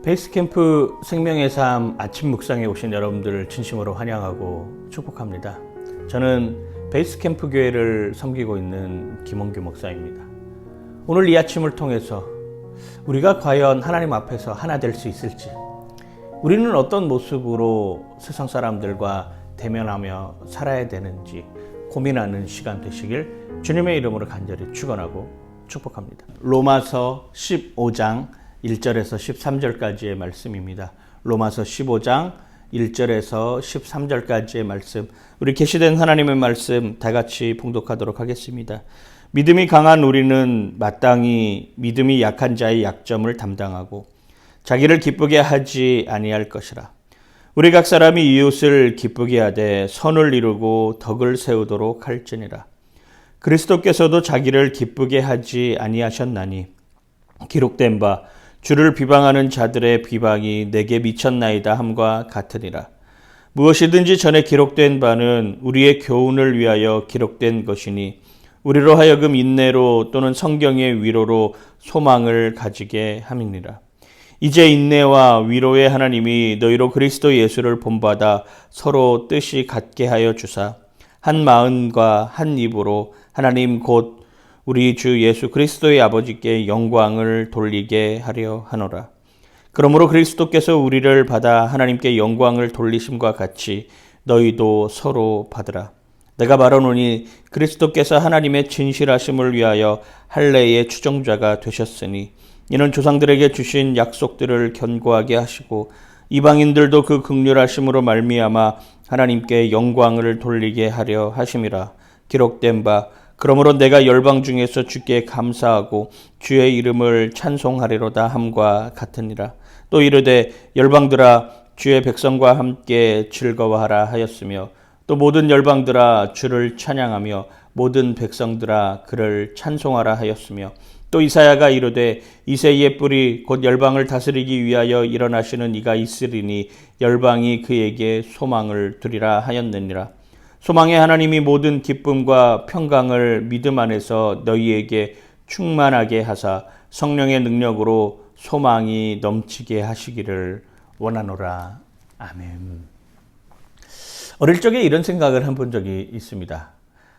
베이스캠프 생명의 삶 아침 묵상에 오신 여러분들을 진심으로 환영하고 축복합니다. 저는 베이스캠프 교회를 섬기고 있는 김원규 목사입니다. 오늘 이 아침을 통해서 우리가 과연 하나님 앞에서 하나 될 수 있을지, 우리는 어떤 모습으로 세상 사람들과 대면하며 살아야 되는지 고민하는 시간 되시길 주님의 이름으로 간절히 축원하고 축복합니다. 로마서 15장 1절에서 13절까지의 말씀입니다. 로마서 15장 1절에서 13절까지의 말씀, 우리 계시된 하나님의 말씀 다 같이 봉독하도록 하겠습니다. 믿음이 강한 우리는 마땅히 믿음이 약한 자의 약점을 담당하고 자기를 기쁘게 하지 아니할 것이라. 우리 각 사람이 이웃을 기쁘게 하되 선을 이루고 덕을 세우도록 할지니라. 그리스도께서도 자기를 기쁘게 하지 아니하셨나니 기록된 바 주를 비방하는 자들의 비방이 내게 미쳤나이다 함과 같으니라. 무엇이든지 전에 기록된 바는 우리의 교훈을 위하여 기록된 것이니 우리로 하여금 인내로 또는 성경의 위로로 소망을 가지게 함이니라. 이제 인내와 위로의 하나님이 너희로 그리스도 예수를 본받아 서로 뜻이 같게 하여 주사 한 마음과 한 입으로 하나님 곧 우리 주 예수 그리스도의 아버지께 영광을 돌리게 하려 하노라. 그러므로 그리스도께서 우리를 받아 하나님께 영광을 돌리심과 같이 너희도 서로 받으라. 내가 말하노니 그리스도께서 하나님의 진실하심을 위하여 할례의 추종자가 되셨으니 이는 조상들에게 주신 약속들을 견고하게 하시고 이방인들도 그 긍휼하심으로 말미암아 하나님께 영광을 돌리게 하려 하심이라. 기록된 바 그러므로 내가 열방 중에서 주께 감사하고 주의 이름을 찬송하리로다 함과 같으니라. 또 이르되 열방들아 주의 백성과 함께 즐거워하라 하였으며 또 모든 열방들아 주를 찬양하며 모든 백성들아 그를 찬송하라 하였으며 또 이사야가 이르되 이새의 뿔이 곧 열방을 다스리기 위하여 일어나시는 이가 있으리니 열방이 그에게 소망을 두리라 하였느니라. 소망의 하나님이 모든 기쁨과 평강을 믿음 안에서 너희에게 충만하게 하사 성령의 능력으로 소망이 넘치게 하시기를 원하노라. 아멘. 어릴 적에 이런 생각을 해본 적이 있습니다.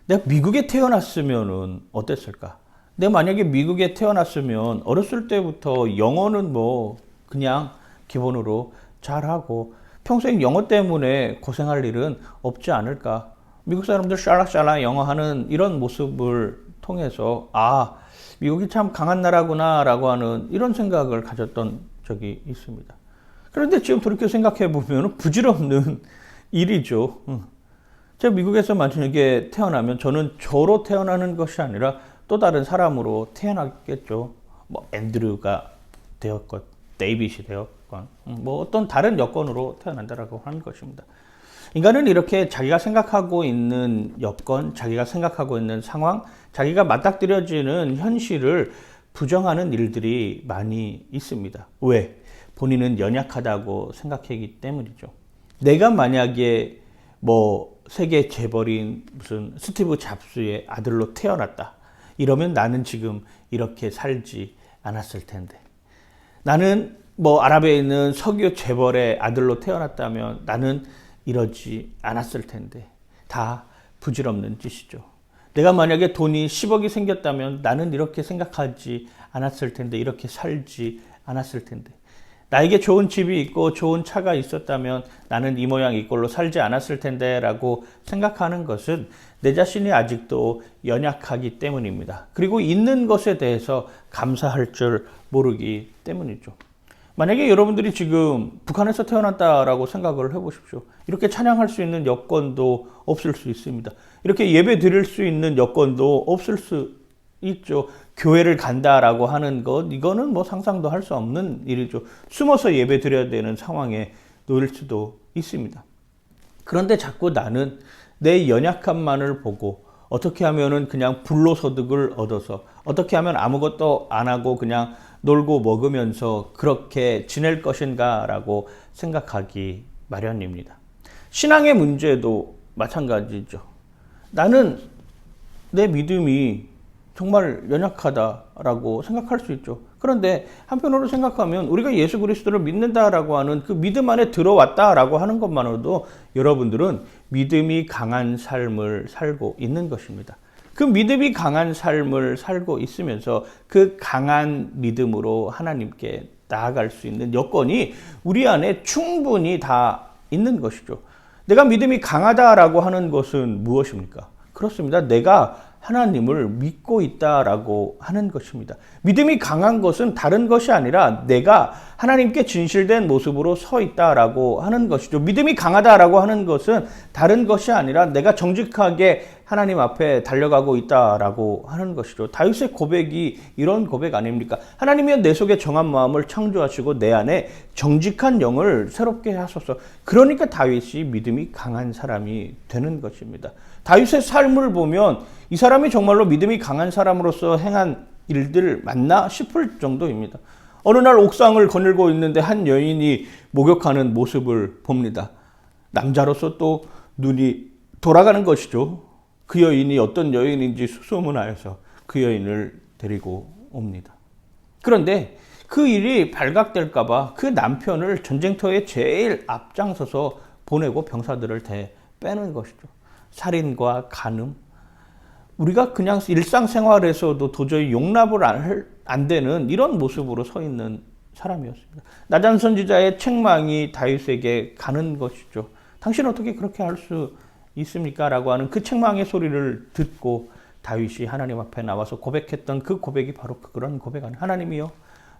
내가 미국에 태어났으면 어땠을까? 내가 만약에 미국에 태어났으면 어렸을 때부터 영어는 그냥 기본으로 잘하고 평생 영어 때문에 고생할 일은 없지 않을까? 미국 사람들 샬락샬락 영어 하는 이런 모습을 통해서 미국이 참 강한 나라구나 라고 하는 이런 생각을 가졌던 적이 있습니다. 그런데 지금 돌이켜 생각해 보면 부질없는 일이죠. 제가 미국에서 만약에 태어나면 저는 저로 태어나는 것이 아니라 또 다른 사람으로 태어났겠죠. 앤드류가 되었건 데이빗이 되었건 어떤 다른 여건으로 태어난다라고 하는 것입니다. 인간은 이렇게 자기가 생각하고 있는 여건, 자기가 생각하고 있는 상황, 자기가 맞닥뜨려지는 현실을 부정하는 일들이 많이 있습니다. 왜? 본인은 연약하다고 생각하기 때문이죠. 내가 만약에 세계 재벌인 무슨 스티브 잡스의 아들로 태어났다. 이러면 나는 지금 이렇게 살지 않았을 텐데. 나는 아랍에 있는 석유 재벌의 아들로 태어났다면 나는 이러지 않았을 텐데. 다 부질없는 짓이죠. 내가 만약에 돈이 10억이 생겼다면 나는 이렇게 생각하지 않았을 텐데, 이렇게 살지 않았을 텐데. 나에게 좋은 집이 있고 좋은 차가 있었다면 나는 이 모양 이 꼴로 살지 않았을 텐데 라고 생각하는 것은 내 자신이 아직도 연약하기 때문입니다. 그리고 있는 것에 대해서 감사할 줄 모르기 때문이죠. 만약에 여러분들이 지금 북한에서 태어났다라고 생각을 해보십시오. 이렇게 찬양할 수 있는 여건도 없을 수 있습니다. 이렇게 예배 드릴 수 있는 여건도 없을 수 있죠. 교회를 간다라고 하는 것, 이거는 상상도 할 수 없는 일이죠. 숨어서 예배 드려야 되는 상황에 놓일 수도 있습니다. 그런데 자꾸 나는 내 연약함만을 보고 어떻게 하면은 그냥 불로소득을 얻어서 어떻게 하면 아무것도 안 하고 그냥 놀고 먹으면서 그렇게 지낼 것인가 라고 생각하기 마련입니다. 신앙의 문제도 마찬가지죠. 나는 내 믿음이 정말 연약하다라고 생각할 수 있죠. 그런데 한편으로 생각하면 우리가 예수 그리스도를 믿는다라고 하는 그 믿음 안에 들어왔다라고 하는 것만으로도 여러분들은 믿음이 강한 삶을 살고 있는 것입니다. 그 믿음이 강한 삶을 살고 있으면서 그 강한 믿음으로 하나님께 나아갈 수 있는 여건이 우리 안에 충분히 다 있는 것이죠. 내가 믿음이 강하다라고 하는 것은 무엇입니까? 그렇습니다. 내가 하나님을 믿고 있다라고 하는 것입니다. 믿음이 강한 것은 다른 것이 아니라 내가 하나님께 진실된 모습으로 서 있다라고 하는 것이죠. 믿음이 강하다라고 하는 것은 다른 것이 아니라 내가 정직하게 하나님 앞에 달려가고 있다라고 하는 것이죠. 다윗의 고백이 이런 고백 아닙니까? 하나님이여 내 속에 정한 마음을 창조하시고 내 안에 정직한 영을 새롭게 하소서. 그러니까 다윗이 믿음이 강한 사람이 되는 것입니다. 다윗의 삶을 보면 이 사람이 정말로 믿음이 강한 사람으로서 행한 일들 맞나 싶을 정도입니다. 어느 날 옥상을 거닐고 있는데 한 여인이 목욕하는 모습을 봅니다. 남자로서 또 눈이 돌아가는 것이죠. 그 여인이 어떤 여인인지 수소문하여서 그 여인을 데리고 옵니다. 그런데 그 일이 발각될까 봐 그 남편을 전쟁터에 제일 앞장서서 보내고 병사들을 빼는 것이죠. 살인과 간음, 우리가 그냥 일상생활에서도 도저히 용납을 안 되는 이런 모습으로 서 있는 사람이었습니다. 나단 선지자의 책망이 다윗에게 가는 것이죠. 당신은 어떻게 그렇게 할 수 있습니까? 라고 하는 그 책망의 소리를 듣고 다윗이 하나님 앞에 나와서 고백했던 그 고백이 바로 그런 고백 아니에요. 하나님이여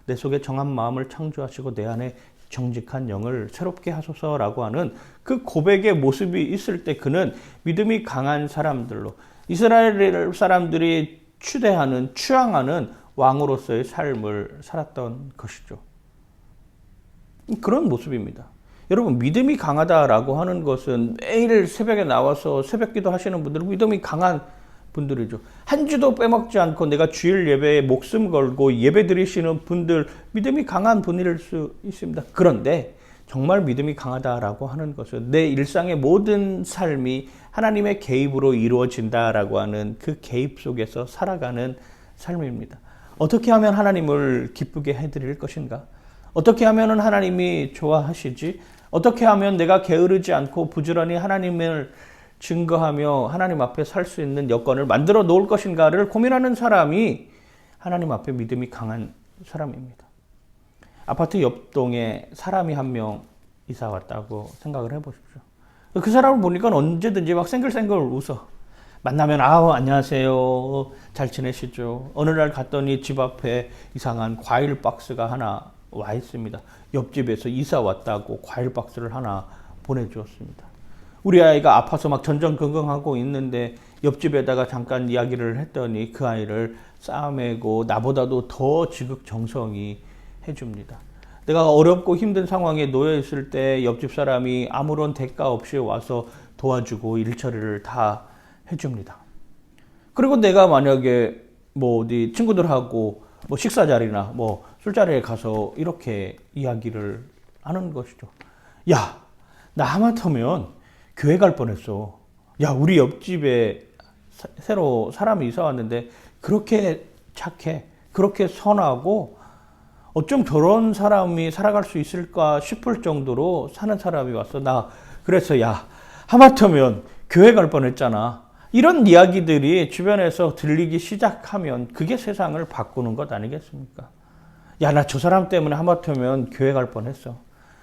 내 속에 정한 마음을 창조하시고 내 안에 정직한 영을 새롭게 하소서라고 하는 그 고백의 모습이 있을 때 그는 믿음이 강한 사람들로 이스라엘 사람들이 추앙하는 왕으로서의 삶을 살았던 것이죠. 그런 모습입니다. 여러분, 믿음이 강하다라고 하는 것은 매일 새벽에 나와서 새벽기도 하시는 분들은 믿음이 강한 분들이죠. 한 주도 빼먹지 않고 내가 주일 예배에 목숨 걸고 예배 드리시는 분들, 믿음이 강한 분일 수 있습니다. 그런데 정말 믿음이 강하다라고 하는 것은 내 일상의 모든 삶이 하나님의 개입으로 이루어진다라고 하는 그 개입 속에서 살아가는 삶입니다. 어떻게 하면 하나님을 기쁘게 해드릴 것인가? 어떻게 하면 하나님이 좋아하시지? 어떻게 하면 내가 게으르지 않고 부지런히 하나님을 증거하며 하나님 앞에 살 수 있는 여건을 만들어 놓을 것인가를 고민하는 사람이 하나님 앞에 믿음이 강한 사람입니다. 아파트 옆동에 사람이 한 명 이사 왔다고 생각을 해보십시오. 그 사람을 보니까 언제든지 막 생글생글 웃어. 만나면 안녕하세요. 잘 지내시죠? 어느 날 갔더니 집 앞에 이상한 과일 박스가 하나 와 있습니다. 옆집에서 이사 왔다고 과일 박스를 하나 보내주었습니다. 우리 아이가 아파서 막 전전긍긍하고 있는데 옆집에다가 잠깐 이야기를 했더니 그 아이를 싸매고 나보다도 더 지극정성이 해줍니다. 내가 어렵고 힘든 상황에 놓여 있을 때 옆집 사람이 아무런 대가 없이 와서 도와주고 일처리를 다 해줍니다. 그리고 내가 만약에 어디 친구들하고 식사 자리나 술자리에 가서 이렇게 이야기를 하는 것이죠. 야, 나 하마터면 교회 갈 뻔했어. 야, 우리 옆집에 새로 사람이 이사 왔는데 그렇게 착해, 그렇게 선하고 어쩜 저런 사람이 살아갈 수 있을까 싶을 정도로 사는 사람이 왔어. 그래서 야, 하마터면 교회 갈 뻔했잖아. 이런 이야기들이 주변에서 들리기 시작하면 그게 세상을 바꾸는 것 아니겠습니까? 야, 나 저 사람 때문에 하마터면 교회 갈 뻔했어.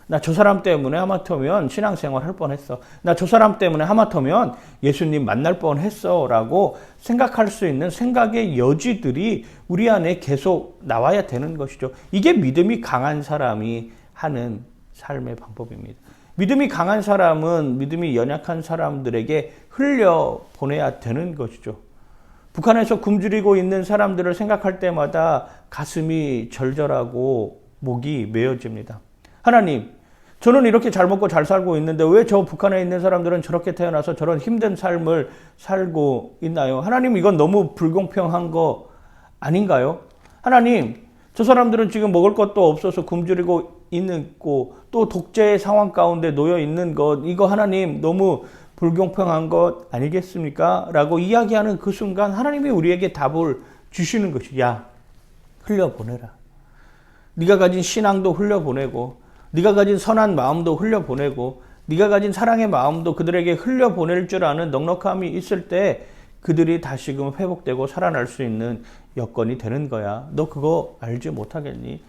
나 저 사람 때문에 하마터면 신앙생활 할 뻔했어. 나 저 사람 때문에 하마터면 예수님 만날 뻔했어. 라고 생각할 수 있는 생각의 여지들이 우리 안에 계속 나와야 되는 것이죠. 이게 믿음이 강한 사람이 하는 삶의 방법입니다. 믿음이 강한 사람은 믿음이 연약한 사람들에게 흘려보내야 되는 것이죠. 북한에서 굶주리고 있는 사람들을 생각할 때마다 가슴이 절절하고 목이 메어집니다. 하나님, 저는 이렇게 잘 먹고 잘 살고 있는데 왜 저 북한에 있는 사람들은 저렇게 태어나서 저런 힘든 삶을 살고 있나요? 하나님, 이건 너무 불공평한 거 아닌가요? 하나님, 저 사람들은 지금 먹을 것도 없어서 굶주리고 있고 또 독재의 상황 가운데 놓여 있는 것, 이거 하나님 너무 불공평한 것 아니겠습니까? 라고 이야기하는 그 순간 하나님이 우리에게 답을 주시는 것이 야, 흘려보내라. 네가 가진 신앙도 흘려보내고 네가 가진 선한 마음도 흘려보내고 네가 가진 사랑의 마음도 그들에게 흘려보낼 줄 아는 넉넉함이 있을 때 그들이 다시금 회복되고 살아날 수 있는 여건이 되는 거야. 너 그거 알지 못하겠니?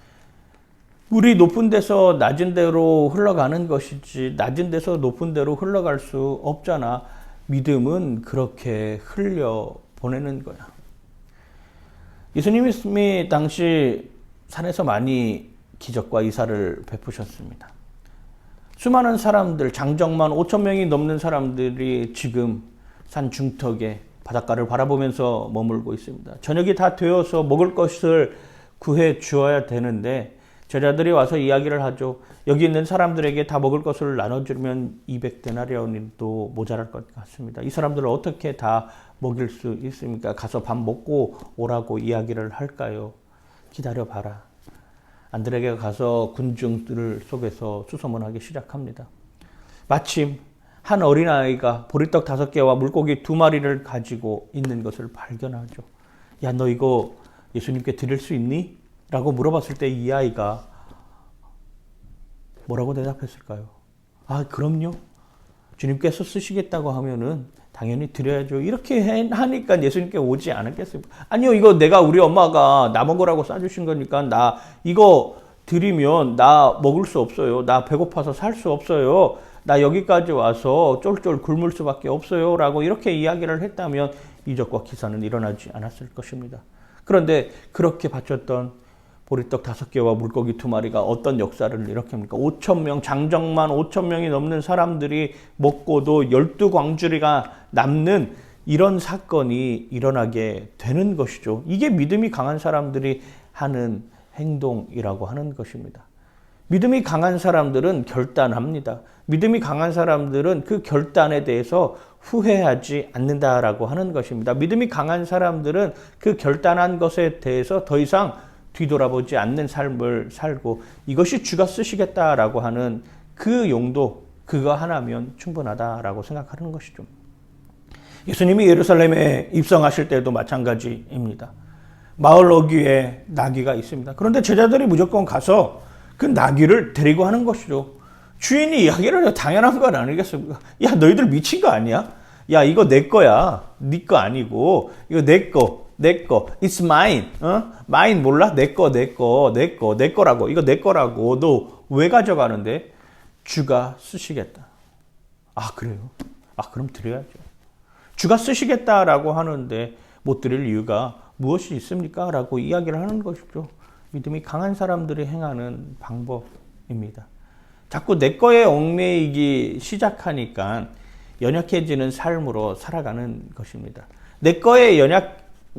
물이 높은 데서 낮은 데로 흘러가는 것이지 낮은 데서 높은 데로 흘러갈 수 없잖아. 믿음은 그렇게 흘려보내는 거야. 예수님이 당시 산에서 많이 기적과 이사를 베푸셨습니다. 수많은 사람들, 장정만 5천 명이 넘는 사람들이 지금 산 중턱에 바닷가를 바라보면서 머물고 있습니다. 저녁이 다 되어서 먹을 것을 구해 주어야 되는데 제자들이 와서 이야기를 하죠. 여기 있는 사람들에게 다 먹을 것을 나눠주면 200데나리온도 모자랄 것 같습니다. 이 사람들을 어떻게 다 먹일 수 있습니까? 가서 밥 먹고 오라고 이야기를 할까요? 기다려봐라. 안드레가 가서 군중들 속에서 수소문하기 시작합니다. 마침 한 어린아이가 보리떡 5개와 물고기 2마리를 가지고 있는 것을 발견하죠. 야, 너 이거 예수님께 드릴 수 있니? 라고 물어봤을 때 이 아이가 뭐라고 대답했을까요? 아, 그럼요. 주님께서 쓰시겠다고 하면은 당연히 드려야죠. 이렇게 하니까 예수님께 오지 않았겠습니까? 아니요, 이거 내가 우리 엄마가 나 먹으라고 싸주신 거니까 나 이거 드리면 나 먹을 수 없어요. 나 배고파서 살 수 없어요. 나 여기까지 와서 쫄쫄 굶을 수밖에 없어요. 라고 이렇게 이야기를 했다면 이적과 기사는 일어나지 않았을 것입니다. 그런데 그렇게 바쳤던 보리떡 5개와 물고기 2마리가 어떤 역사를 이렇게 합니까? 5천 명, 장정만 5천 명이 넘는 사람들이 먹고도 12광주리가 남는 이런 사건이 일어나게 되는 것이죠. 이게 믿음이 강한 사람들이 하는 행동이라고 하는 것입니다. 믿음이 강한 사람들은 결단합니다. 믿음이 강한 사람들은 그 결단에 대해서 후회하지 않는다라고 하는 것입니다. 믿음이 강한 사람들은 그 결단한 것에 대해서 더 이상 뒤돌아보지 않는 삶을 살고 이것이 주가 쓰시겠다라고 하는 그 용도, 그거 하나면 충분하다라고 생각하는 것이죠. 예수님이 예루살렘에 입성하실 때도 마찬가지입니다. 마을 어귀에 나귀가 있습니다. 그런데 제자들이 무조건 가서 그 나귀를 데리고 하는 것이죠. 주인이 이야기를 해요. 당연한 건 아니겠습니까? 야, 너희들 미친 거 아니야? 야, 이거 내 거야. 네 거 아니고 이거 내 거. 내 거. It's mine. mine 몰라? 내 거. 내 거라고. 이거 내 거라고. 너 왜 가져가는데? 주가 쓰시겠다. 아, 그래요? 아, 그럼 드려야죠. 주가 쓰시겠다라고 하는데 못 드릴 이유가 무엇이 있습니까? 라고 이야기를 하는 것이죠. 믿음이 강한 사람들이 행하는 방법입니다. 자꾸 내 거에 얽매이기 시작하니까 연약해지는 삶으로 살아가는 것입니다. 내 거에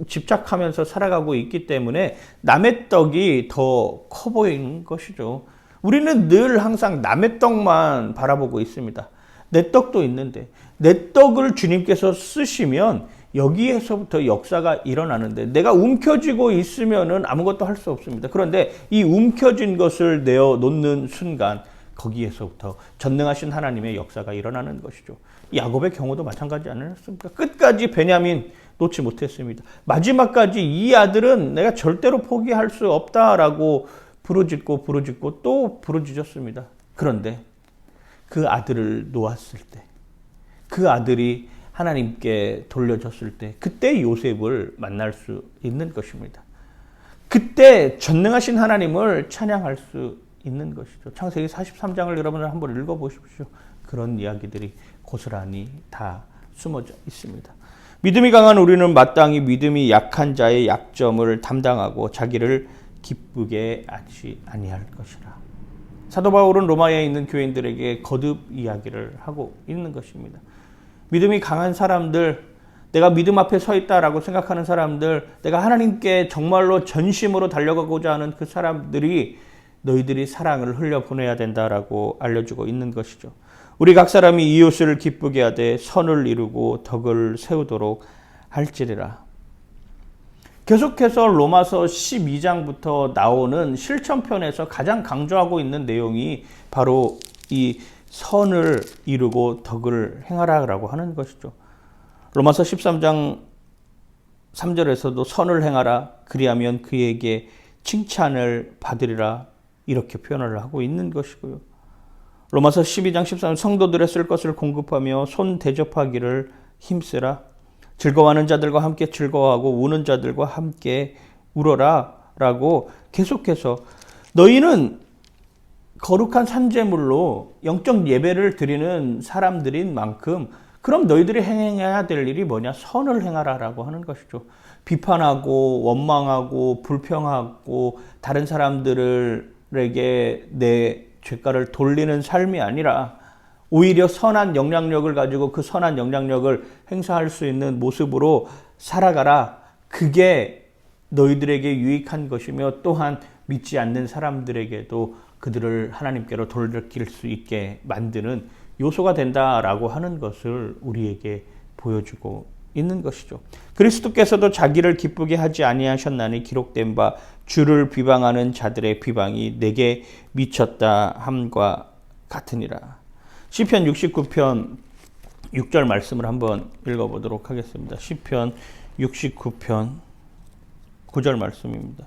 집착하면서 살아가고 있기 때문에 남의 떡이 더 커 보이는 것이죠. 우리는 늘 항상 남의 떡만 바라보고 있습니다. 내 떡도 있는데 내 떡을 주님께서 쓰시면 여기에서부터 역사가 일어나는데 내가 움켜쥐고 있으면은 아무것도 할 수 없습니다. 그런데 이 움켜쥔 것을 내어놓는 순간 거기에서부터 전능하신 하나님의 역사가 일어나는 것이죠. 야곱의 경우도 마찬가지 아니었습니까? 끝까지 베냐민 놓지 못했습니다. 마지막까지 이 아들은 내가 절대로 포기할 수 없다라고 부르짖고 또 부르짖었습니다. 그런데 그 아들을 놓았을 때, 그 아들이 하나님께 돌려졌을 때 그때 요셉을 만날 수 있는 것입니다. 그때 전능하신 하나님을 찬양할 수 있는 것이죠. 창세기 43장을 여러분 한번 읽어보십시오. 그런 이야기들이 고스란히 다 숨어져 있습니다. 믿음이 강한 우리는 마땅히 믿음이 약한 자의 약점을 담당하고 자기를 기쁘게 하지 아니할 것이라. 사도 바울은 로마에 있는 교인들에게 거듭 이야기를 하고 있는 것입니다. 믿음이 강한 사람들, 내가 믿음 앞에 서 있다라고 생각하는 사람들, 내가 하나님께 정말로 전심으로 달려가고자 하는 그 사람들이 너희들이 사랑을 흘려보내야 된다라고 알려주고 있는 것이죠. 우리 각 사람이 이웃을 기쁘게 하되 선을 이루고 덕을 세우도록 할지니라. 계속해서 로마서 12장부터 나오는 실천편에서 가장 강조하고 있는 내용이 바로 이 선을 이루고 덕을 행하라라고 하는 것이죠. 로마서 13장 3절에서도 선을 행하라 그리하면 그에게 칭찬을 받으리라 이렇게 표현을 하고 있는 것이고요. 로마서 12장 13절 성도들의 쓸 것을 공급하며 손 대접하기를 힘쓰라. 즐거워하는 자들과 함께 즐거워하고 우는 자들과 함께 울어라 라고 계속해서 너희는 거룩한 산제물로 영적 예배를 드리는 사람들인 만큼 그럼 너희들이 행해야 될 일이 뭐냐? 선을 행하라 라고 하는 것이죠. 비판하고 원망하고 불평하고 다른 사람들에게 내 죄가를 돌리는 삶이 아니라 오히려 선한 영향력을 가지고 그 선한 영향력을 행사할 수 있는 모습으로 살아가라. 그게 너희들에게 유익한 것이며 또한 믿지 않는 사람들에게도 그들을 하나님께로 돌이킬 수 있게 만드는 요소가 된다라고 하는 것을 우리에게 보여주고 있는 것이죠. 그리스도께서도 자기를 기쁘게 하지 아니하셨나니 기록된 바 주를 비방하는 자들의 비방이 내게 미쳤다 함과 같으니라. 시편 69편 6절 말씀을 한번 읽어보도록 하겠습니다. 시편 69편 9절 말씀입니다.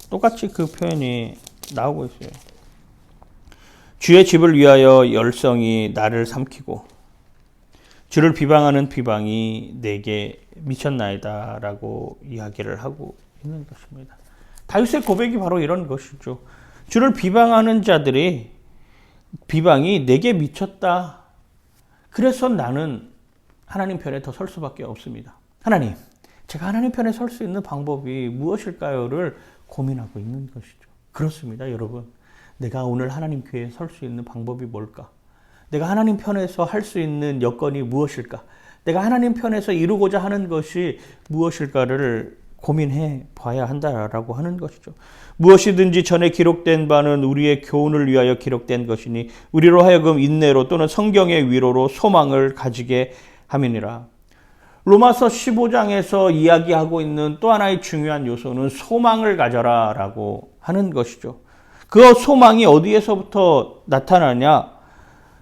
똑같이 그 표현이 나오고 있어요. 주의 집을 위하여 열성이 나를 삼키고 주를 비방하는 비방이 내게 미쳤나이다 라고 이야기를 하고 있는 것입니다. 다윗의 고백이 바로 이런 것이죠. 주를 비방하는 자들이 비방이 내게 미쳤다. 그래서 나는 하나님 편에 더 설 수밖에 없습니다. 하나님, 제가 하나님 편에 설 수 있는 방법이 무엇일까요를 고민하고 있는 것이죠. 그렇습니다, 여러분. 내가 오늘 하나님 교회에 설 수 있는 방법이 뭘까? 내가 하나님 편에서 할 수 있는 여건이 무엇일까? 내가 하나님 편에서 이루고자 하는 것이 무엇일까를 고민해 봐야 한다라고 하는 것이죠. 무엇이든지 전에 기록된 바는 우리의 교훈을 위하여 기록된 것이니 우리로 하여금 인내로 또는 성경의 위로로 소망을 가지게 함이니라. 로마서 15장에서 이야기하고 있는 또 하나의 중요한 요소는 소망을 가져라 라고 하는 것이죠. 그 소망이 어디에서부터 나타나냐?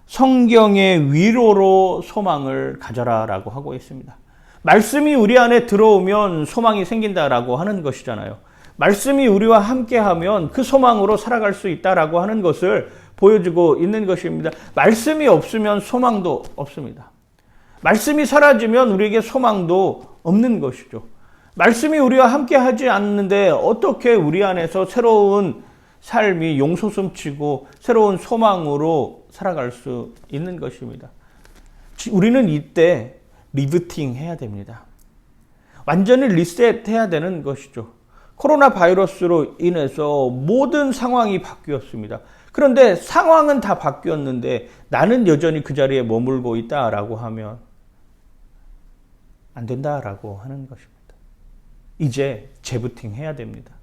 성경의 위로로 소망을 가져라 라고 하고 있습니다. 말씀이 우리 안에 들어오면 소망이 생긴다라고 하는 것이잖아요. 말씀이 우리와 함께하면 그 소망으로 살아갈 수 있다라고 하는 것을 보여주고 있는 것입니다. 말씀이 없으면 소망도 없습니다. 말씀이 사라지면 우리에게 소망도 없는 것이죠. 말씀이 우리와 함께하지 않는데 어떻게 우리 안에서 새로운 삶이 용솟음치고 새로운 소망으로 살아갈 수 있는 것입니다. 우리는 이때 리부팅 해야 됩니다. 완전히 리셋해야 되는 것이죠. 코로나 바이러스로 인해서 모든 상황이 바뀌었습니다. 그런데 상황은 다 바뀌었는데 나는 여전히 그 자리에 머물고 있다라고 하면 안 된다라고 하는 것입니다. 이제 재부팅 해야 됩니다.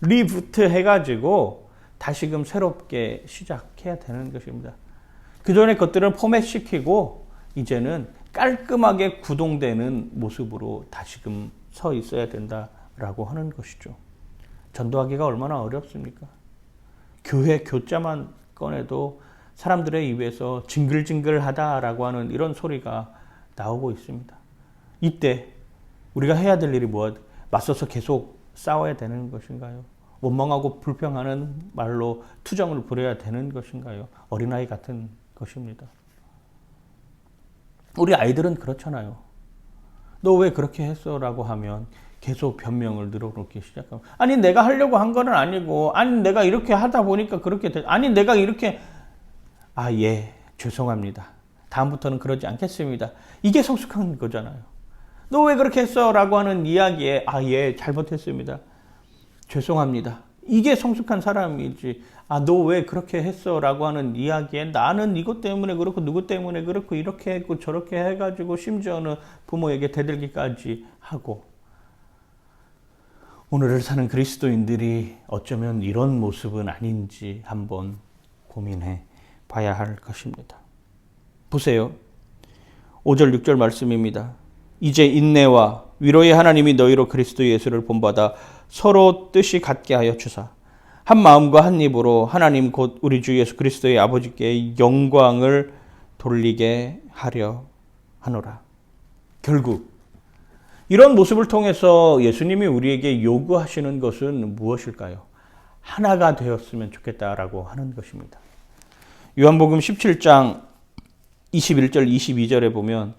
리부트 해가지고 다시금 새롭게 시작해야 되는 것입니다. 그전의 것들을 포맷시키고 이제는 깔끔하게 구동되는 모습으로 다시금 서 있어야 된다라고 하는 것이죠. 전도하기가 얼마나 어렵습니까? 교회 교자만 꺼내도 사람들의 입에서 징글징글하다라고 하는 이런 소리가 나오고 있습니다. 이때 우리가 해야 될 일이 뭐야? 맞서서 계속 싸워야 되는 것인가요? 원망하고 불평하는 말로 투정을 부려야 되는 것인가요? 어린아이 같은 것입니다. 우리 아이들은 그렇잖아요. 너 왜 그렇게 했어? 라고 하면 계속 변명을 늘어놓기 시작하면 아니 내가 하려고 한 건 아니고 아니 내가 이렇게 하다 보니까 그렇게 아니 내가 이렇게 예 죄송합니다. 다음부터는 그러지 않겠습니다. 이게 성숙한 거잖아요. 너 왜 그렇게 했어? 라고 하는 이야기에 예 잘못했습니다. 죄송합니다. 이게 성숙한 사람이지. 너 왜 그렇게 했어? 라고 하는 이야기에 나는 이것 때문에 그렇고 누구 때문에 그렇고 이렇게 했고 저렇게 해가지고 심지어는 부모에게 대들기까지 하고 오늘을 사는 그리스도인들이 어쩌면 이런 모습은 아닌지 한번 고민해 봐야 할 것입니다. 보세요. 5절 6절 말씀입니다. 이제 인내와 위로의 하나님이 너희로 그리스도 예수를 본받아 서로 뜻이 같게 하여 주사 한 마음과 한 입으로 하나님 곧 우리 주 예수 그리스도의 아버지께 영광을 돌리게 하려 하노라. 결국 이런 모습을 통해서 예수님이 우리에게 요구하시는 것은 무엇일까요? 하나가 되었으면 좋겠다라고 하는 것입니다. 요한복음 17장 21절 22절에 보면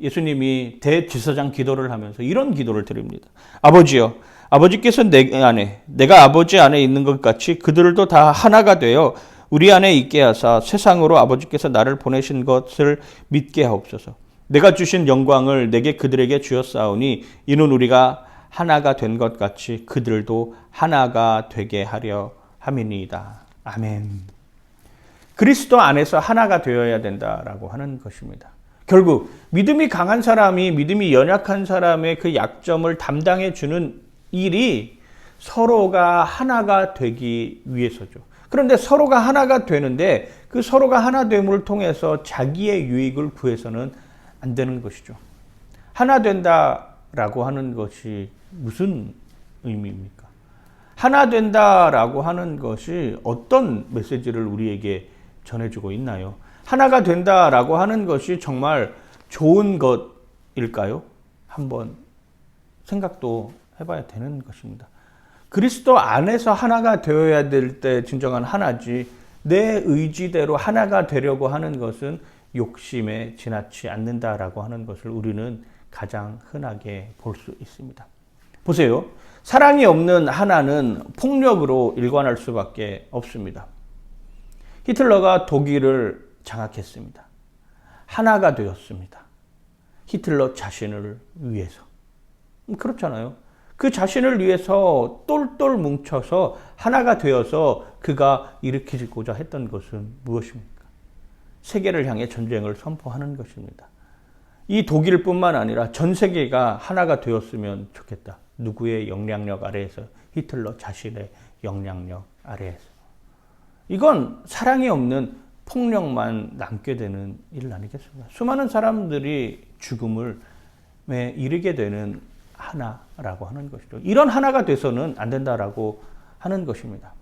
예수님이 대제사장 기도를 하면서 이런 기도를 드립니다. 아버지여, 아버지께서 내 안에, 내가 아버지 안에 있는 것 같이 그들도 다 하나가 되어 우리 안에 있게 하사 세상으로 아버지께서 나를 보내신 것을 믿게 하옵소서. 내가 주신 영광을 내게 그들에게 주었사오니 이는 우리가 하나가 된 것 같이 그들도 하나가 되게 하려 함이니이다. 아멘. 그리스도 안에서 하나가 되어야 된다라고 하는 것입니다. 결국 믿음이 강한 사람이 믿음이 연약한 사람의 그 약점을 담당해 주는 일이 서로가 하나가 되기 위해서죠. 그런데 서로가 하나가 되는데 그 서로가 하나 됨을 통해서 자기의 유익을 구해서는 안 되는 것이죠. 하나 된다라고 하는 것이 무슨 의미입니까? 하나 된다라고 하는 것이 어떤 메시지를 우리에게 전해주고 있나요? 하나가 된다라고 하는 것이 정말 좋은 것일까요? 한번 생각도 해봐야 되는 것입니다. 그리스도 안에서 하나가 되어야 될 때 진정한 하나지, 내 의지대로 하나가 되려고 하는 것은 욕심에 지나치 않는다라고 하는 것을 우리는 가장 흔하게 볼 수 있습니다. 보세요. 사랑이 없는 하나는 폭력으로 일관할 수밖에 없습니다. 히틀러가 독일을 장악했습니다. 하나가 되었습니다. 히틀러 자신을 위해서. 그렇잖아요. 그 자신을 위해서 똘똘 뭉쳐서 하나가 되어서 그가 일으키고자 했던 것은 무엇입니까? 세계를 향해 전쟁을 선포하는 것입니다. 이 독일뿐만 아니라 전 세계가 하나가 되었으면 좋겠다. 누구의 영향력 아래에서? 히틀러 자신의 영향력 아래에서. 이건 사랑이 없는 폭력만 남게 되는 일 아니겠습니까? 수많은 사람들이 죽음을 이르게 되는 하나라고 하는 것이죠. 이런 하나가 돼서는 안 된다라고 하는 것입니다.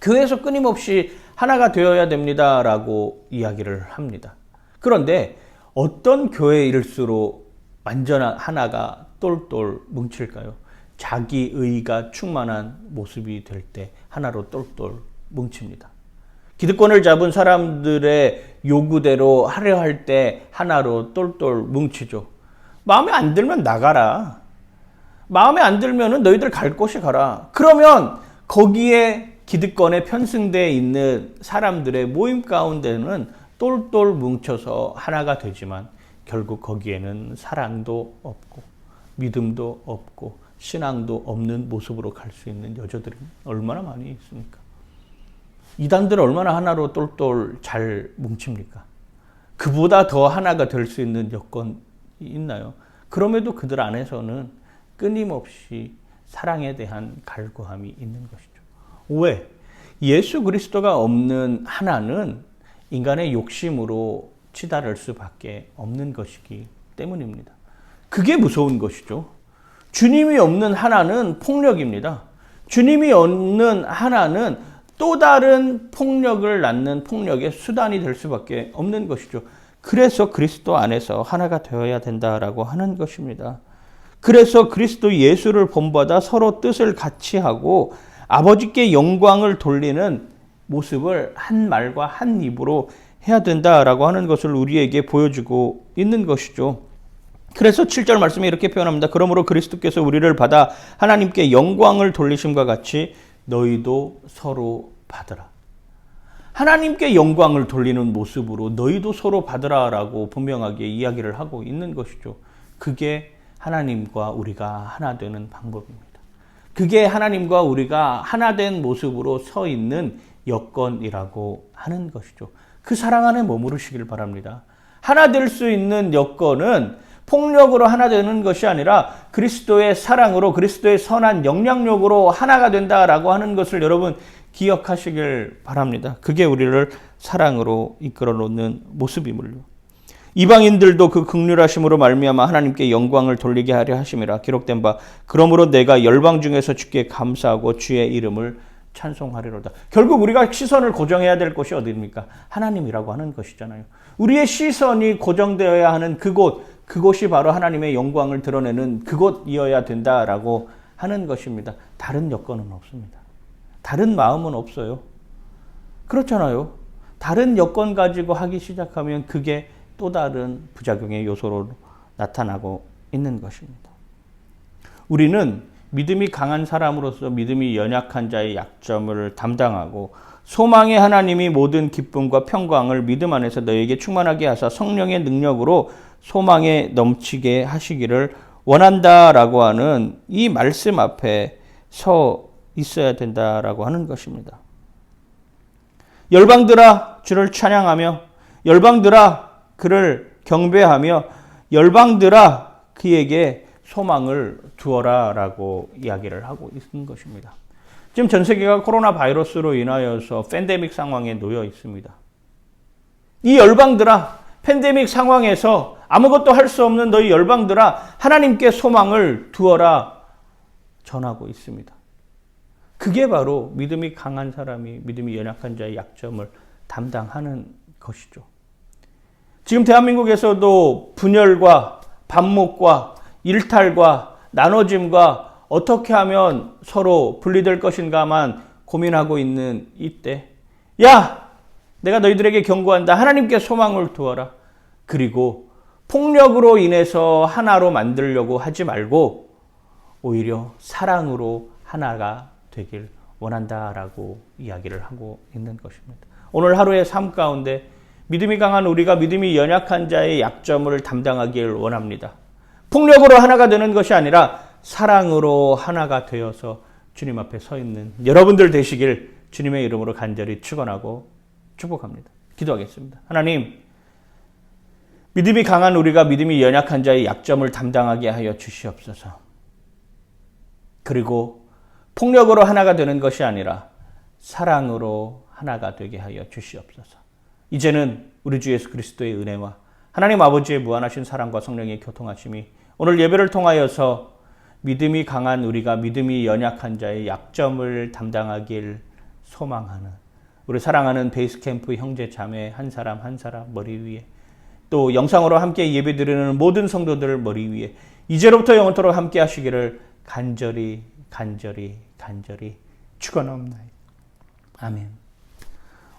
교회에서 끊임없이 하나가 되어야 됩니다라고 이야기를 합니다. 그런데 어떤 교회일수록 완전한 하나가 똘똘 뭉칠까요? 자기의가 충만한 모습이 될 때 하나로 똘똘 뭉칩니다. 기득권을 잡은 사람들의 요구대로 하려 할 때 하나로 똘똘 뭉치죠. 마음에 안 들면 나가라. 마음에 안 들면 너희들 갈 곳이 가라. 그러면 거기에 기득권에 편승되어 있는 사람들의 모임 가운데는 똘똘 뭉쳐서 하나가 되지만 결국 거기에는 사랑도 없고 믿음도 없고 신앙도 없는 모습으로 갈 수 있는 여자들이 얼마나 많이 있습니까? 이단들 얼마나 하나로 똘똘 잘 뭉칩니까? 그보다 더 하나가 될 수 있는 여건이 있나요? 그럼에도 그들 안에서는 끊임없이 사랑에 대한 갈구함이 있는 것이죠. 왜? 예수 그리스도가 없는 하나는 인간의 욕심으로 치달을 수밖에 없는 것이기 때문입니다. 그게 무서운 것이죠. 주님이 없는 하나는 폭력입니다. 주님이 없는 하나는 또 다른 폭력을 낳는 폭력의 수단이 될 수밖에 없는 것이죠. 그래서 그리스도 안에서 하나가 되어야 된다라고 하는 것입니다. 그래서 그리스도 예수를 본받아 서로 뜻을 같이 하고 아버지께 영광을 돌리는 모습을 한 말과 한 입으로 해야 된다라고 하는 것을 우리에게 보여주고 있는 것이죠. 그래서 7절 말씀에 이렇게 표현합니다. 그러므로 그리스도께서 우리를 받아 하나님께 영광을 돌리심과 같이 너희도 서로 받으라. 하나님께 영광을 돌리는 모습으로 너희도 서로 받으라라고 분명하게 이야기를 하고 있는 것이죠. 그게 하나님과 우리가 하나 되는 방법입니다. 그게 하나님과 우리가 하나 된 모습으로 서 있는 여건이라고 하는 것이죠. 그 사랑 안에 머무르시길 바랍니다. 하나 될 수 있는 여건은 폭력으로 하나 되는 것이 아니라 그리스도의 사랑으로 그리스도의 선한 영향력으로 하나가 된다라고 하는 것을 여러분 기억하시길 바랍니다. 그게 우리를 사랑으로 이끌어 놓는 모습이므로. 이방인들도 그 긍휼하심으로 말미암아 하나님께 영광을 돌리게 하려 하심이라 기록된 바 그러므로 내가 열방 중에서 주께 감사하고 주의 이름을 찬송하리로다. 결국 우리가 시선을 고정해야 될 곳이 어디입니까? 하나님이라고 하는 것이잖아요. 우리의 시선이 고정되어야 하는 그곳이 바로 하나님의 영광을 드러내는 그곳이어야 된다라고 하는 것입니다. 다른 여건은 없습니다. 다른 마음은 없어요. 그렇잖아요. 다른 여건 가지고 하기 시작하면 그게 또 다른 부작용의 요소로 나타나고 있는 것입니다. 우리는 믿음이 강한 사람으로서 믿음이 연약한 자의 약점을 담당하고 소망의 하나님이 모든 기쁨과 평강을 믿음 안에서 너에게 충만하게 하사 성령의 능력으로 소망에 넘치게 하시기를 원한다라고 하는 이 말씀 앞에 서 있어야 된다라고 하는 것입니다. 열방들아 주를 찬양하며 열방들아 그를 경배하며 열방들아 그에게 소망을 두어라 라고 이야기를 하고 있는 것입니다. 지금 전 세계가 코로나 바이러스로 인하여서 팬데믹 상황에 놓여 있습니다. 이 열방들아 팬데믹 상황에서 아무것도 할 수 없는 너희 열방들아 하나님께 소망을 두어라 전하고 있습니다. 그게 바로 믿음이 강한 사람이 믿음이 연약한 자의 약점을 담당하는 것이죠. 지금 대한민국에서도 분열과 반목과 일탈과 나눠짐과 어떻게 하면 서로 분리될 것인가만 고민하고 있는 이때 야! 내가 너희들에게 경고한다. 하나님께 소망을 두어라. 그리고 폭력으로 인해서 하나로 만들려고 하지 말고 오히려 사랑으로 하나가 되길 원한다라고 이야기를 하고 있는 것입니다. 오늘 하루의 삶 가운데 믿음이 강한 우리가 믿음이 연약한 자의 약점을 담당하길 원합니다. 폭력으로 하나가 되는 것이 아니라 사랑으로 하나가 되어서 주님 앞에 서 있는 여러분들 되시길 주님의 이름으로 간절히 축원하고 축복합니다. 기도하겠습니다. 하나님, 믿음이 강한 우리가 믿음이 연약한 자의 약점을 담당하게 하여 주시옵소서. 그리고 폭력으로 하나가 되는 것이 아니라 사랑으로 하나가 되게 하여 주시옵소서. 이제는 우리 주 예수 그리스도의 은혜와 하나님 아버지의 무한하신 사랑과 성령의 교통하심이 오늘 예배를 통하여서 믿음이 강한 우리가 믿음이 연약한 자의 약점을 담당하길 소망하는 우리 사랑하는 베이스캠프 형제 자매 한 사람 한 사람 머리 위에 또 영상으로 함께 예배드리는 모든 성도들 머리 위에 이제로부터 영원토록 함께 하시기를 간절히 축원합니다. 아멘.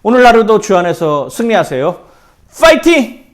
오늘 하루도 주 안에서 승리하세요. 파이팅!